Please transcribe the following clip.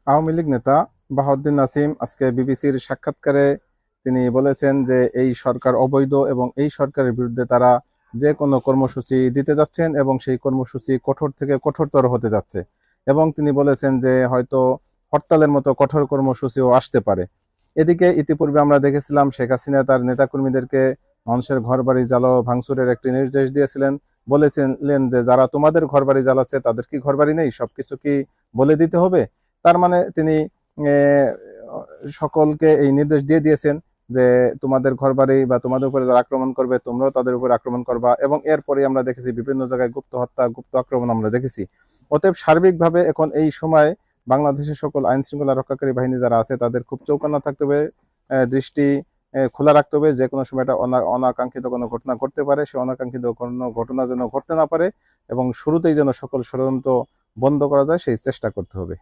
আওয়ামী লীগ নেতা বাহাউদ্দিন নাসিম আজকে বিবিসির সাক্ষাৎকারে তিনি বলেছেন যে এই সরকার অবৈধ এবং এই সরকারের বিরুদ্ধে তারা যে কোনো কর্মসূচি দিতে যাচ্ছেন এবং সেই কর্মসূচি কঠোর থেকে কঠোরতর হতে যাচ্ছে। এবং তিনি বলেছেন যে হয়তো হরতালের মতো কঠোর কর্মসূচিও আসতে পারে। এদিকে ইতিপূর্বে আমরা দেখেছিলাম শেখ হাসিনা তার নেতাকর্মীদেরকে মানুষের ঘরবাড়ি জ্বালাও ভাঙচুরের একটি নির্দেশ দিয়েছিলেন। বলেছিলেন যে যারা তোমাদের ঘরবাড়ি জ্বালাচ্ছে তাদের কি ঘরবাড়ি নেই, সবকিছু কি বলে দিতে হবে? তার মানে তিনি আহ, সকলকে এই নির্দেশ দিয়ে দিয়েছেন যে তোমাদের ঘরবাড়ি বা তোমাদের উপরে যারা আক্রমণ করবে তোমরাও তাদের উপরে আক্রমণ করবা। এবং এরপরে আমরা দেখেছি বিভিন্ন জায়গায় গুপ্ত হত্যা, গুপ্ত আক্রমণ আমরা দেখেছি। অতএব সার্বিকভাবে এখন এই সময় বাংলাদেশের সকল আইন শৃঙ্খলা রক্ষাকারী বাহিনী যারা আছে তাদের খুব চৌকান্না থাকতে হবে, দৃষ্টি খোলা রাখতে হবে। যে কোনো সময় একটা অনাকাঙ্ক্ষিত কোনো ঘটনা ঘটতে পারে, সে অনাকাঙ্ক্ষিত কোনো ঘটনা যেন ঘটতে না পারে এবং শুরুতেই যেন সকল ষড়যন্ত্র বন্ধ করা যায় সেই চেষ্টা করতে হবে।